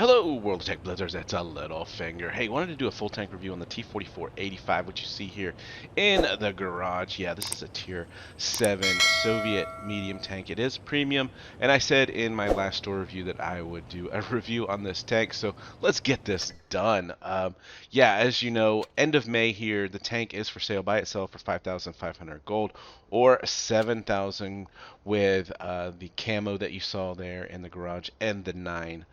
Hello, World of Tech Blizzards. It's a Littlefinger. Hey, wanted to do a full tank review on the T-44-85, which you see here in the garage. Yeah, this is a Tier 7 Soviet medium tank. It is premium, and I said in my last store review that I would do a review on this tank, so let's get this done. Yeah, as you know, end of May here, the tank is for sale by itself for 5,500 gold or 7,000 with the camo that you saw there in the garage and the 9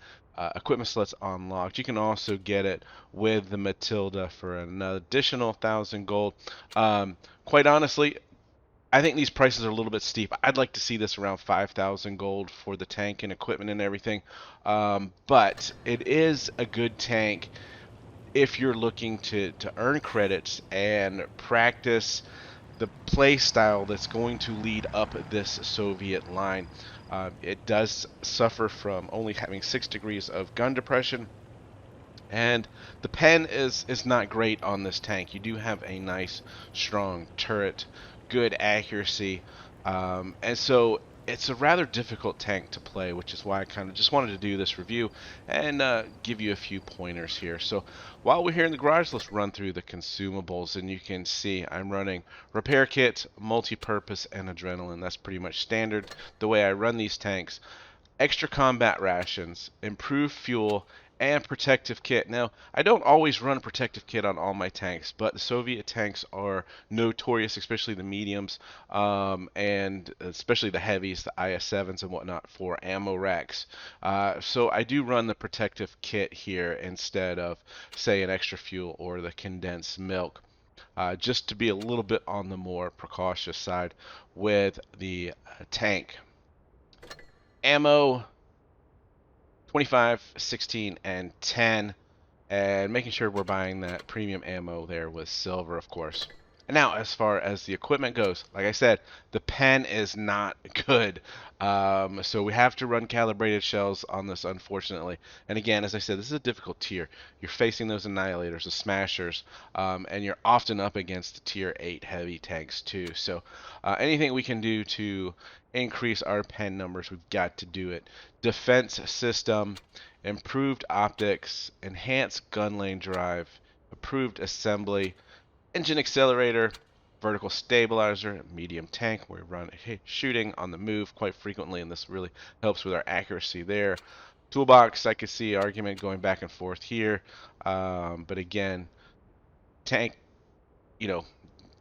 equipment slots unlocked. You can also get it with the Matilda for an additional 1,000 gold. Quite honestly, I think these prices are a little bit steep. I'd like to see this around 5,000 gold for the tank and equipment and everything. But it is a good tank if you're looking to earn credits and practice the play style that's going to lead up this Soviet line. It does suffer from only having 6 degrees of gun depression, and the pen is not great on this tank. You do have a nice strong turret, good accuracy, and so it's a rather difficult tank to play, which is why I kind of just wanted to do this review and give you a few pointers here. So while we're here in the garage, let's run through the consumables, and you can see I'm running repair kit, multi-purpose, and adrenaline. That's pretty much standard the way I run these tanks. Extra combat rations, improved fuel, and protective kit. Now, I don't always run a protective kit on all my tanks, but the Soviet tanks are notorious, especially the mediums, and especially the heavies, the IS-7s and whatnot, for ammo racks. So I do run the protective kit here instead of, say, an extra fuel or the condensed milk. Just to be a little bit on the more precautious side with the tank. Ammo, 25, 16, and 10, and making sure we're buying that premium ammo there with silver, of course. And now, as far as the equipment goes, like I said, the pen is not good. So we have to run calibrated shells on this, unfortunately. And again, as I said, this is a difficult tier. You're facing those annihilators, the smashers, and you're often up against the tier 8 heavy tanks too. So anything we can do to increase our pen numbers, we've got to do it. Defense system, improved optics, enhanced gun lane drive, improved assembly, engine accelerator, vertical stabilizer, medium tank. We run shooting on the move quite frequently, and this really helps with our accuracy there. Toolbox, I could see argument going back and forth here, but again, tank, you know,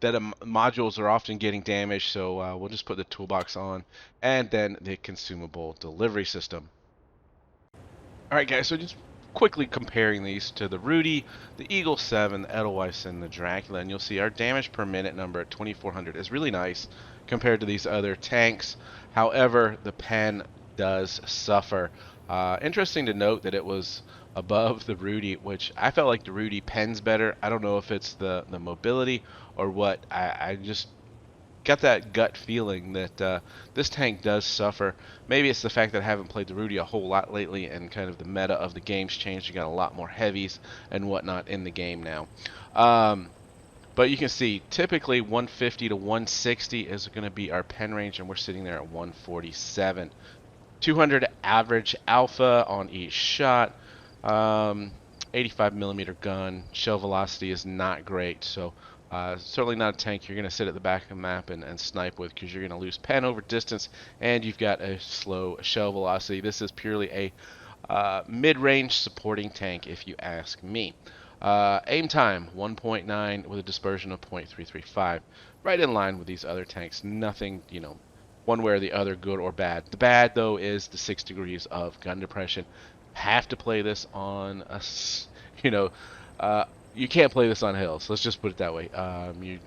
that modules are often getting damaged, so we'll just put the toolbox on, and then the consumable delivery system. Alright guys, so just quickly comparing these to the Rudy, the Eagle 7, the Edelweiss, and the Dracula, and you'll see our damage per minute number at 2,400 is really nice compared to these other tanks. However, the pen does suffer. Interesting to note that it was above the Rudy, which I felt like the Rudy pens better. I don't know if it's the mobility or what. I just got that gut feeling that this tank does suffer. Maybe it's the fact that I haven't played the Rudy a whole lot lately, and kind of the meta of the game's changed. You got a lot more heavies and whatnot in the game now. But you can see typically 150 to 160 is going to be our pen range, and we're sitting there at 147. 200 average alpha on each shot. 85 millimeter gun. Shell velocity is not great, so certainly not a tank you're going to sit at the back of the map and snipe with, because you're going to lose pen over distance, and you've got a slow shell velocity. This is purely a mid-range supporting tank, if you ask me. Aim time 1.9 with a dispersion of 0.335, right in line with these other tanks. Nothing, you know, one way or the other, good or bad. The bad, though, is the 6 degrees of gun depression. Have to play this on a, you know, you can't play this on hills. Let's just put it that way.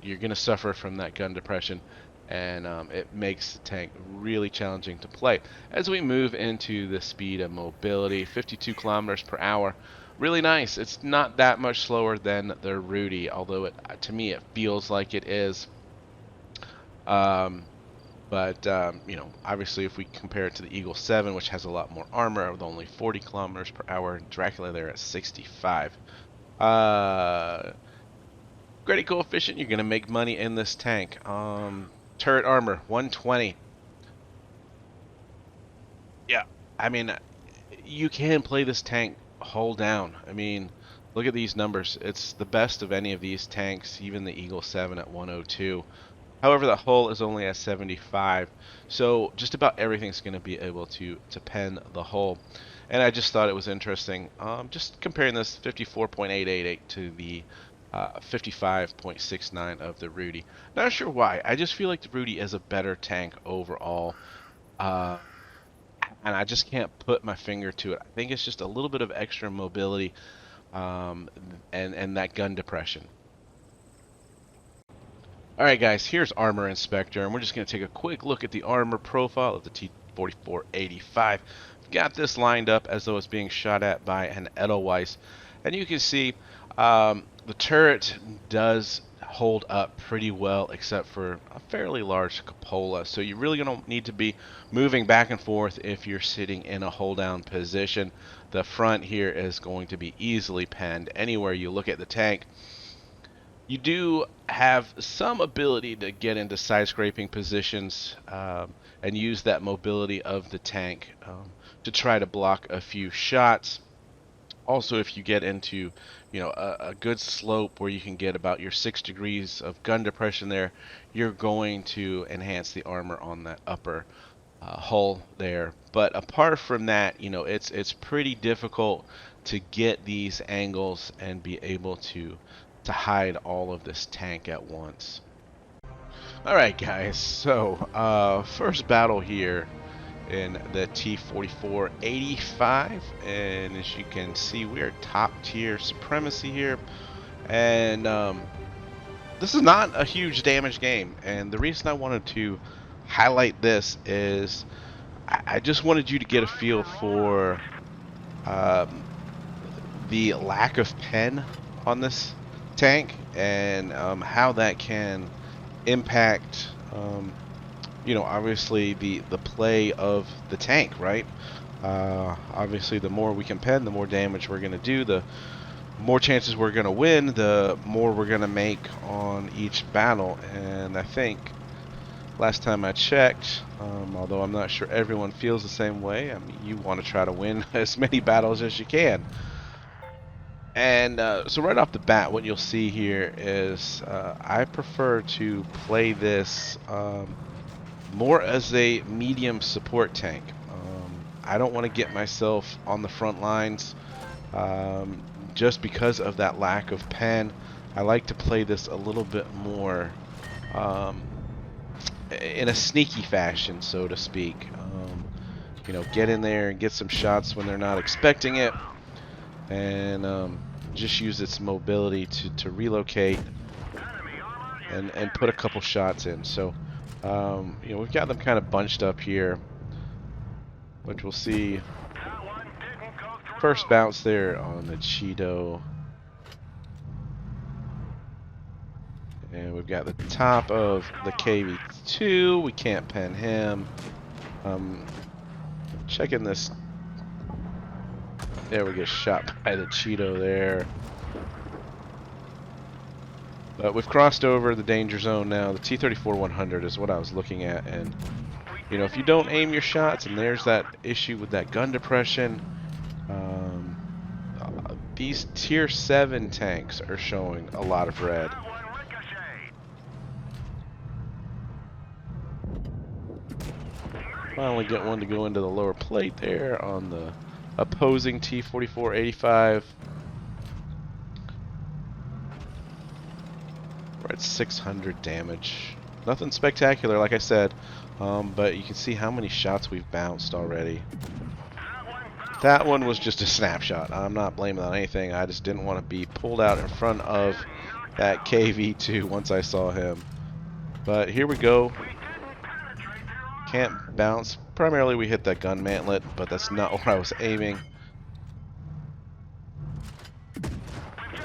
You're going to suffer from that gun depression, and it makes the tank really challenging to play. As we move into the speed of mobility, 52 kilometers per hour, really nice. It's not that much slower than the Rudy, although to me it feels like it is. But you know, obviously, if we compare it to the Eagle 7, which has a lot more armor with only 40 kilometers per hour, Dracula there at 65. Gradient coefficient, you're gonna make money in this tank. Turret armor 120. Yeah, I mean, you can play this tank hull down. I mean, look at these numbers. It's the best of any of these tanks, even the Eagle 7 at 102. However, the hull is only at 75, so just about everything's going to be able to pen the hull. And I just thought it was interesting, just comparing this 54.888 to the 55.69 of the Rudy. Not sure why. I just feel like the Rudy is a better tank overall, uh, and I just can't put my finger to it. I think it's just a little bit of extra mobility, and that gun depression. Alright guys, here's Armor Inspector, and we're just going to take a quick look at the armor profile of the T-44-85. Got this lined up as though it's being shot at by an Edelweiss, and you can see the turret does hold up pretty well except for a fairly large cupola, so you really don't need to be moving back and forth if you're sitting in a hold down position. The front here is going to be easily penned anywhere you look at the tank. You do have some ability to get into side scraping positions and use that mobility of the tank to try to block a few shots. Also, if you get into, a good slope where you can get about your 6 degrees of gun depression there, you're going to enhance the armor on that upper hull there. But apart from that, it's pretty difficult to get these angles and be able to hide all of this tank at once. Alright guys, so first battle here in the T-44-85, and as you can see, we are top tier supremacy here, and this is not a huge damage game, and the reason I wanted to highlight this is I just wanted you to get a feel for the lack of pen on this tank and how that can impact obviously the play of the tank, right? Obviously the more we can pen, the more damage we're going to do, the more chances we're going to win, the more we're going to make on each battle. And I think last time I checked, although I'm not sure everyone feels the same way, I mean, you want to try to win as many battles as you can. And so right off the bat, what you'll see here is I prefer to play this more as a medium support tank. I don't want to get myself on the front lines just because of that lack of pen. I like to play this a little bit more in a sneaky fashion, so to speak. Get in there and get some shots when they're not expecting it, and just use its mobility to relocate and put a couple shots in. So we've got them kind of bunched up here, which we'll see. First bounce there on the Cheeto, and we've got the top of the KV2. We can't pen him. Checking this. There, we get shot by the Cheeto there. But we've crossed over the danger zone now. The T-34-100 is what I was looking at, and if you don't aim your shots, and there's that issue with that gun depression, these tier 7 tanks are showing a lot of red. Finally get one to go into the lower plate there on the opposing T-44-85. We're at 600 damage. Nothing spectacular, like I said, but you can see how many shots we've bounced already. That one was just a snapshot. I'm not blaming on anything. I just didn't want to be pulled out in front of that KV2 once I saw him. But here we go. Can't bounce. Primarily we hit that gun mantlet, but that's not where I was aiming.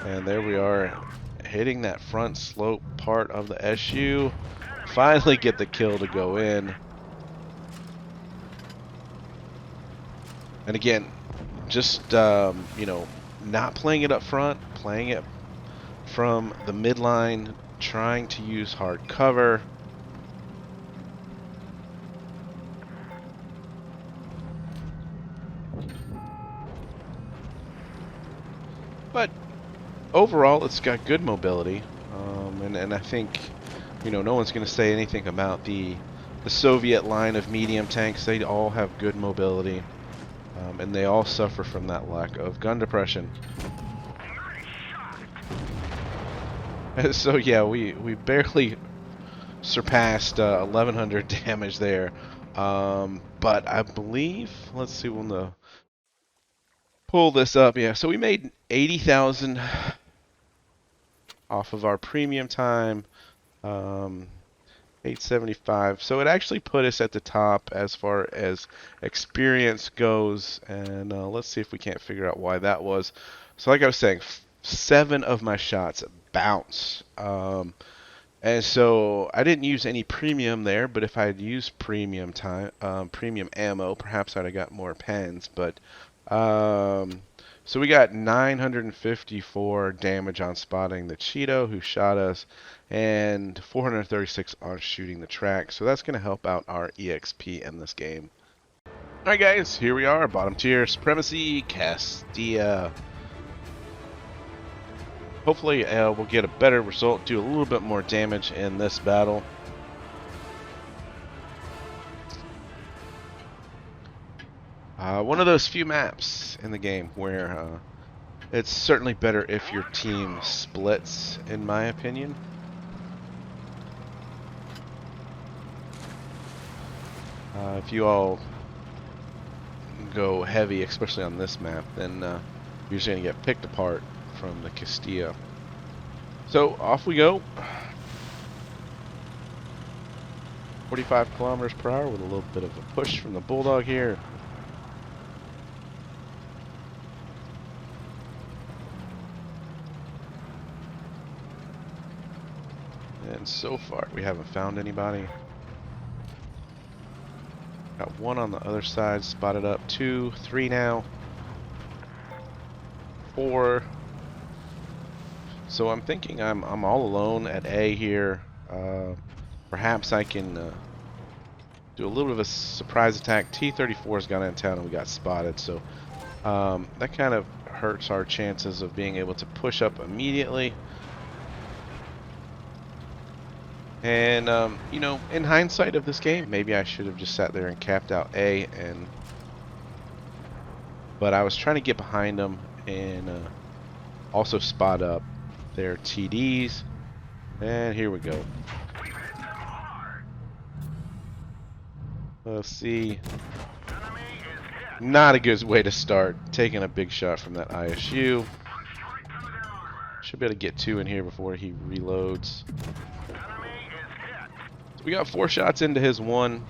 And there we are, hitting that front slope part of the SU. Finally get the kill to go in. And again, just not playing it up front, playing it from the midline, trying to use hard cover. overall, it's got good mobility, and I think, you know, no one's going to say anything about the Soviet line of medium tanks. They all have good mobility, and they all suffer from that lack of gun depression. So yeah, we barely surpassed 1100 damage there, but I believe, let's see when the pull this up. Yeah, so we made 80,000 off of our premium time. 875. So it actually put us at the top as far as experience goes. And let's see if we can't figure out why that was. So like I was saying, 7 of my shots bounce. And so I didn't use any premium there, but if I had used premium time, premium ammo, perhaps I'd have got more pens. But so we got 954 damage on spotting the Cheeto who shot us, and 436 on shooting the track. So that's going to help out our EXP in this game. Alright guys, here we are, bottom tier, Supremacy, Castilla. Hopefully we'll get a better result, do a little bit more damage in this battle. One of those few maps in the game where it's certainly better if your team splits, in my opinion. If you all go heavy, especially on this map, then you're just going to get picked apart from the Castilla. So off we go. 45 kilometers per hour with a little bit of a push from the Bulldog here. And so far we haven't found anybody. Got one on the other side spotted up. 2, 3 now. 4. So I'm thinking I'm all alone at A here. Perhaps I can do a little bit of a surprise attack. T-34's gone in town and we got spotted, so that kind of hurts our chances of being able to push up immediately. And you know, in hindsight of this game, maybe I should have just sat there and capped out A, but I was trying to get behind them and also spot up their TDs. And here we go. Let's see. Not a good way to start. Taking a big shot from that ISU. Should be able to get 2 in here before he reloads. So we got 4 shots into his 1.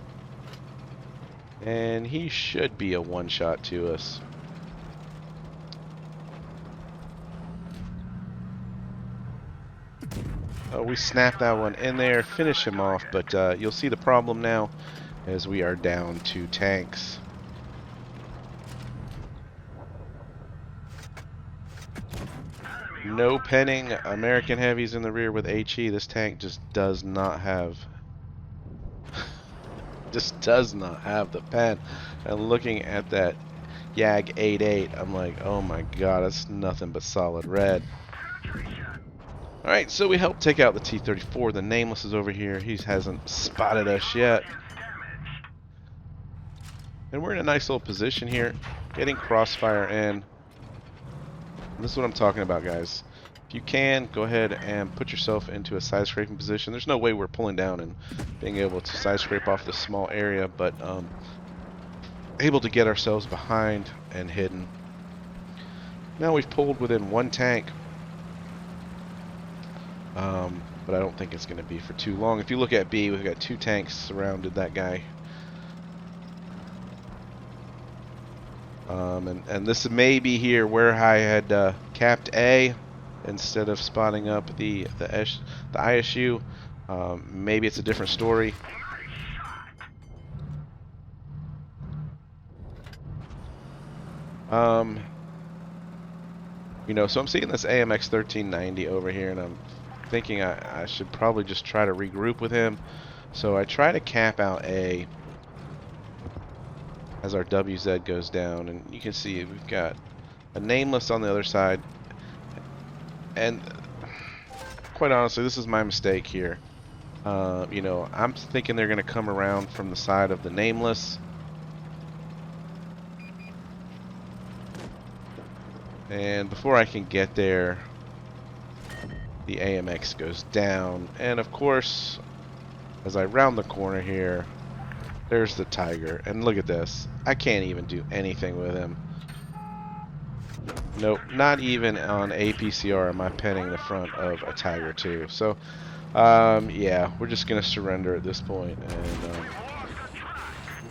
And he should be a 1-shot to us. We snap that one in there, finish him off, but you'll see the problem now as we are down 2 tanks. No penning, American heavies in the rear with HE. This tank just does not have the pen. And looking at that YAG 88, I'm like, oh my god, that's nothing but solid red. Alright, so we helped take out the T-34. The Nameless is over here. He hasn't spotted us yet. And we're in a nice little position here, getting crossfire in. And this is what I'm talking about, guys. If you can, go ahead and put yourself into a side scraping position. There's no way we're pulling down and being able to side scrape off this small area, but able to get ourselves behind and hidden. Now we've pulled within 1 tank. But I don't think it's going to be for too long. If you look at B, we've got 2 tanks surrounded that guy. And this may be here where I had capped A instead of spotting up the ISU. Maybe it's a different story. You know, so I'm seeing this AMX 1390 over here, and I'm thinking I should probably just try to regroup with him. So I try to cap out A as our WZ goes down, and you can see we've got a Nameless on the other side, And quite honestly, this is my mistake here. You know, I'm thinking they're going to come around from the side of the Nameless. And before I can get there, the AMX goes down. And of course, as I round the corner here, there's the Tiger. And look at this. I can't even do anything with him. Nope, not even on APCR am I penning the front of a Tiger 2. So, yeah, we're just going to surrender at this point and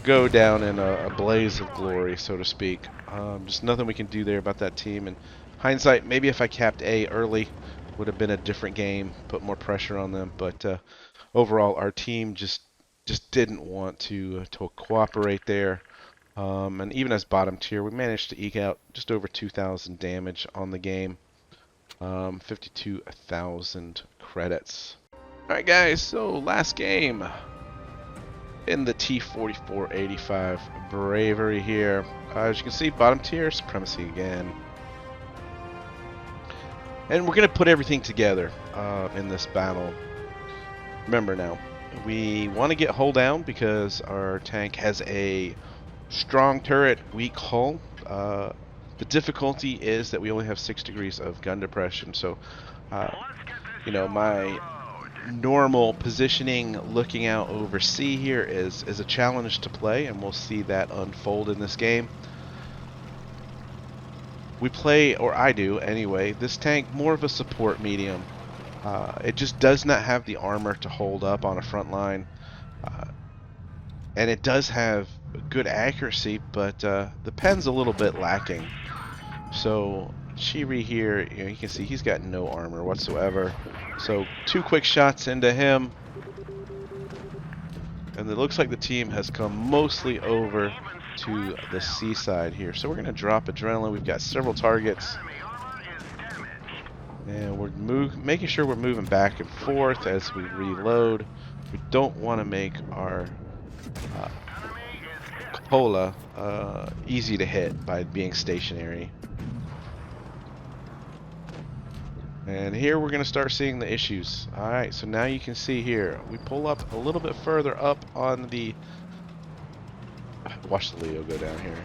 go down in a blaze of glory, so to speak. Just nothing we can do there about that team. And hindsight, maybe if I capped A early, would have been a different game, put more pressure on them. But overall, our team just didn't want to cooperate there. And even as bottom tier, we managed to eke out just over 2,000 damage on the game. 52,000 credits. Alright guys, so last game in the T-44-85 Bravery here. As you can see, bottom tier, Supremacy again. And we're going to put everything together in this battle. Remember now, we want to get hull down because our tank has a strong turret, weak hull. The difficulty is that we only have 6 degrees of gun depression, so you know, my normal positioning looking out over C here is a challenge to play, and we'll see that unfold in this game. We play, or I do anyway, this tank more of a support medium. It just does not have the armor to hold up on a front line. And it does have good accuracy, but the pen's a little bit lacking. So Shiri here, you know, you can see he's got no armor whatsoever. So 2 quick shots into him. And it looks like the team has come mostly over to the seaside here. So we're going to drop adrenaline. We've got several targets. And we're making sure we're moving back and forth as we reload. We don't want to make our Cupola easy to hit by being stationary. And here we're going to start seeing the issues. Alright, so now you can see here, we pull up a little bit further up on the... Watch the Leo go down here.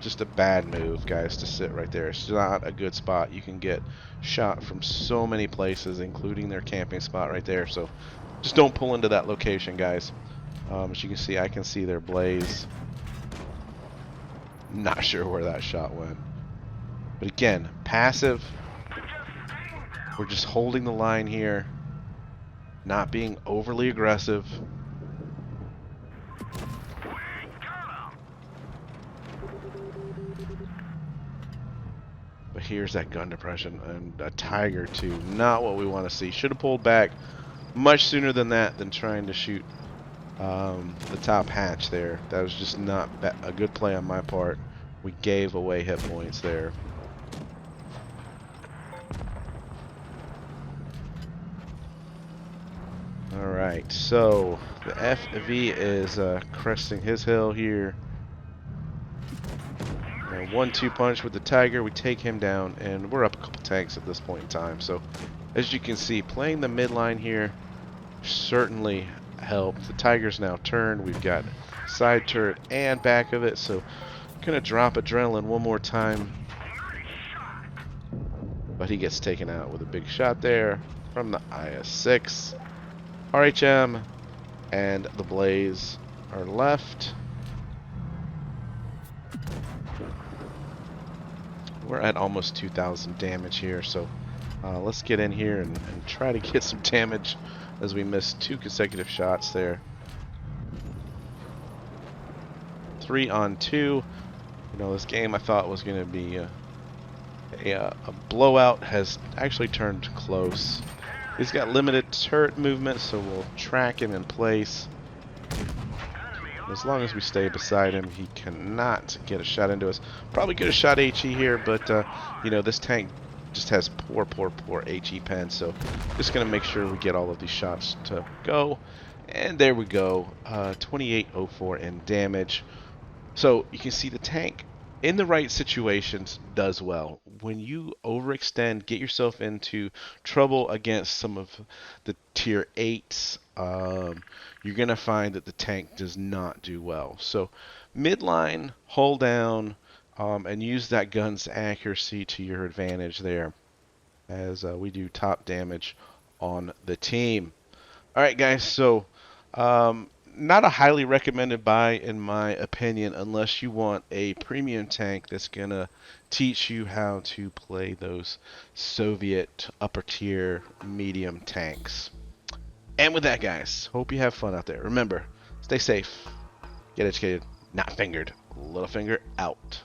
Just a bad move, guys, to sit right there. It's not a good spot. You can get shot from so many places, including their camping spot right there. So just don't pull into that location, guys. As you can see, I can see their blaze. Not sure where that shot went. But again, passive. We're just holding the line here. Not being overly aggressive. But here's that gun depression and a Tiger too. Not what we want to see. Should have pulled back much sooner than that, than trying to shoot the top hatch there. That was just not a good play on my part. We gave away hit points there. Alright, so the FV is cresting his hill here. 1-2 punch with the Tiger, we take him down, and we're up a couple tanks at this point in time. So, as you can see, playing the midline here certainly helped. The Tiger's now turned. We've got side turret and back of it, so gonna drop adrenaline one more time. But he gets taken out with a big shot there from the IS-6. RHM and the Blaze are left. We're at almost 2,000 damage here, so let's get in here and try to get some damage as we missed 2 consecutive shots there. 3 on 2. You know, this game I thought was going to be a blowout has actually turned close. He's got limited turret movement, so we'll track him in place. As long as we stay beside him, he cannot get a shot into us. Probably could have shot HE here, but you know, this tank just has poor HE pen, so just gonna make sure we get all of these shots to go. And there we go, 2804 in damage. So you can see the tank in the right situations does well. When you overextend, get yourself into trouble against some of the tier 8s, you're going to find that the tank does not do well. So midline, hold down, and use that gun's accuracy to your advantage there as we do top damage on the team. All right, guys. So, not a highly recommended buy in my opinion, unless you want a premium tank that's gonna teach you how to play those Soviet upper tier medium tanks. And with that, guys, hope you have fun out there. Remember, stay safe, get educated, not fingered. Littlefinger out.